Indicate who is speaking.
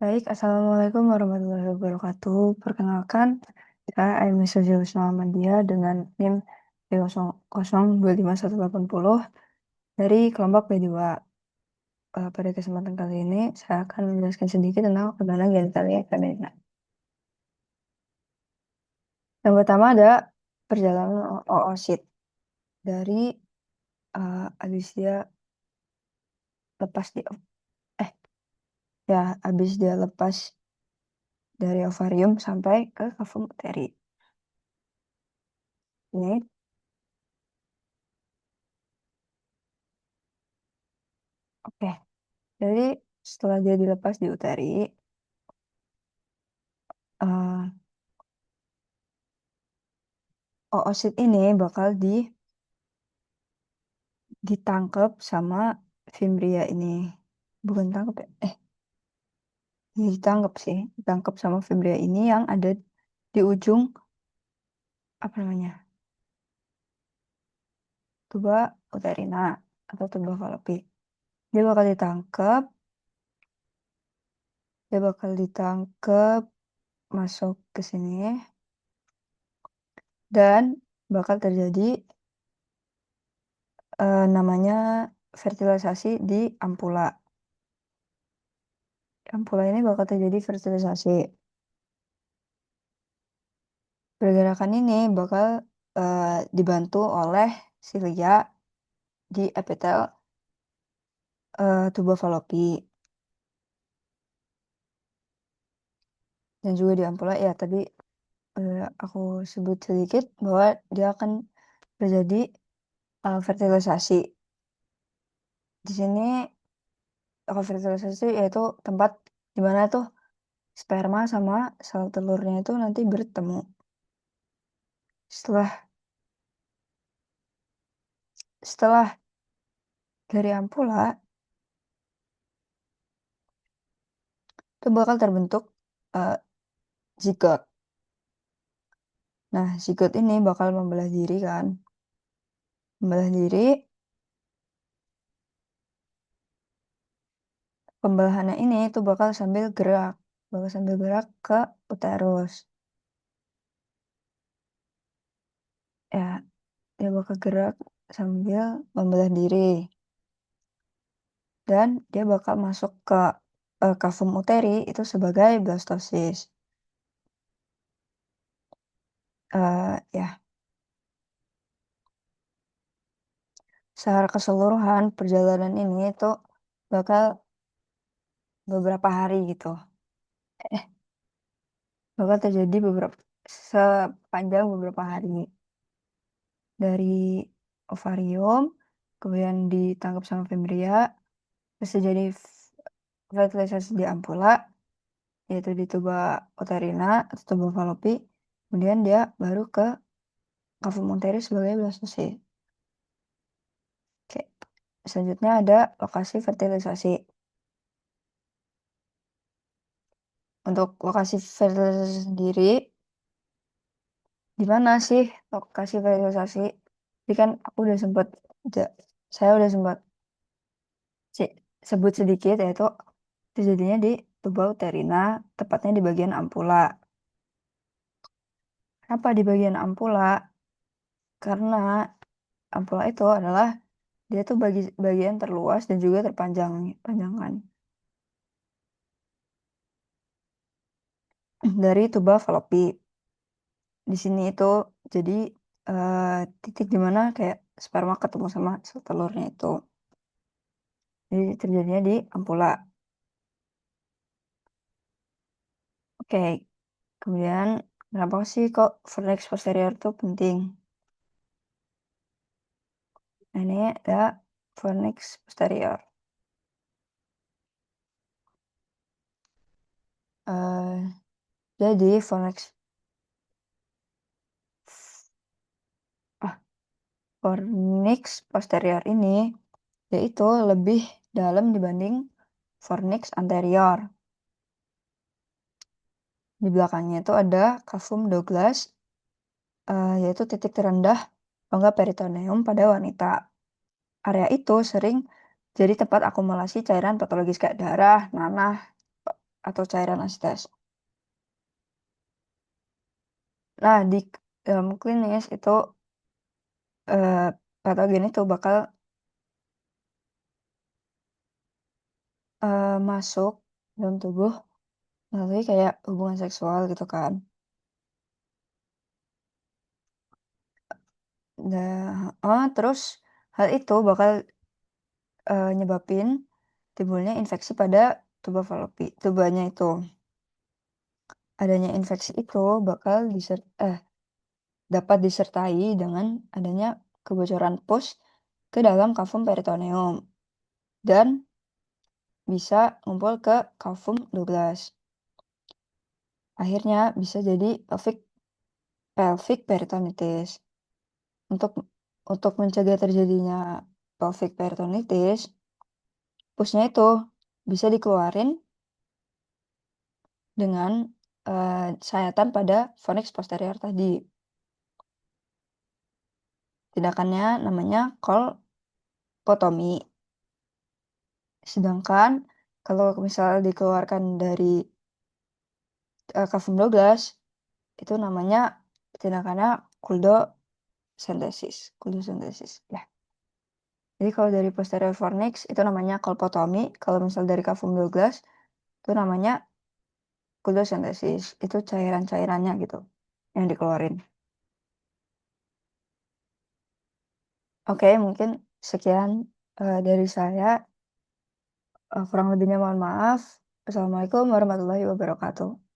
Speaker 1: Baik, assalamualaikum warahmatullahi wabarakatuh. Perkenalkan, saya Aimi Suzyusma Ahmadiyah dengan NIM B00258180 dari kelompok B2. Pada kesempatan kali ini, saya akan menjelaskan sedikit tentang organon genitalia feminina. Yang pertama ada perjalanan oosit dari habis dia lepas di habis dia lepas dari ovarium sampai ke kavum uteri. Ini oke. Jadi setelah dia dilepas di uteri, eee, oosit ini bakal ditangkap sama Fimbria ini. Bukan tangkep ya, ya ditangkap sih, ditangkap sama Fimbria ini yang ada di ujung, apa namanya, tuba uterina atau tuba falopi. Dia bakal ditangkap, masuk ke sini dan bakal terjadi, namanya fertilisasi di ampula. Ampula ini bakal terjadi fertilisasi. Pergerakan ini bakal, dibantu oleh silia di epitel, tuba falopi dan juga di ampula ya tadi, aku sebut sedikit bahwa dia akan terjadi, fertilisasi. Di sini fertilisasi yaitu tempat di mana tuh sperma sama sel telurnya itu nanti bertemu. Setelah setelah dari ampula, itu bakal terbentuk, eee, zigot. Nah, zigot ini bakal membelah diri kan, membelah diri. Pembelahannya ini tuh bakal sambil gerak ke uterus. Ya, dia bakal gerak sambil membelah diri dan dia bakal masuk ke, kavum uteri itu sebagai blastosis. Ya, secara keseluruhan perjalanan ini tuh bakal beberapa hari gitu, bakal terjadi sepanjang beberapa hari. Dari ovarium, kemudian ditangkap sama Fimbria, terus terjadi fertilisasi di ampula, yaitu di tuba uterina atau tuba falopi, kemudian dia baru ke kavum uteri sebagai blastosis. Oke, selanjutnya ada lokasi fertilisasi. Untuk lokasi fertilisasi sendiri, di mana sih lokasi fertilisasi? Tadi kan aku udah sempat saya udah sempat sebut sedikit yaitu terjadinya di tuba uterina, tepatnya di bagian ampula. Kenapa di bagian ampula? Karena ampula itu adalah dia tuh bagian terluas dan juga panjangan dari tuba falopi. Di sini itu jadi, titik di mana kayak sperma ketemu sama sel telurnya itu. Jadi terjadinya di ampula. Oke, kemudian kenapa sih kok vernix posterior itu penting? Nah, ini ada vernix posterior. Jadi fornix posterior ini yaitu lebih dalam dibanding fornix anterior. Di belakangnya itu ada cavum Douglas, yaitu titik terendah rongga peritoneum pada wanita. Area itu sering jadi tempat akumulasi cairan patologis kayak darah, nanah, atau cairan asetes. Nah, di dalam klinis itu, eee, patogen itu bakal, masuk dalam tubuh melalui kayak hubungan seksual gitu kan. Nah heeh, terus hal itu bakal, nyebabin timbulnya infeksi pada tubanya itu. Adanya infeksi itu bakal dapat disertai dengan adanya kebocoran pus ke dalam kafum peritoneum dan bisa ngumpul ke kafum 12. Akhirnya bisa jadi pelvic peritonitis. Untuk untuk mencegah terjadinya pelvic peritonitis, pusnya itu bisa dikeluarin dengan, sayatan pada fornix posterior tadi. Tindakannya namanya kolpotomi. Sedangkan kalau misal dikeluarkan dari, kafum 12, itu namanya tindakannya kuldosentesis, ya. Jadi kalau dari posterior fornix itu namanya kolpotomi, kalau misal dari kafum 12 itu namanya kuldosentesis. Itu cairan-cairannya gitu yang dikeluarin. Oke, mungkin sekian, dari saya, kurang lebihnya mohon maaf. Assalamualaikum warahmatullahi wabarakatuh.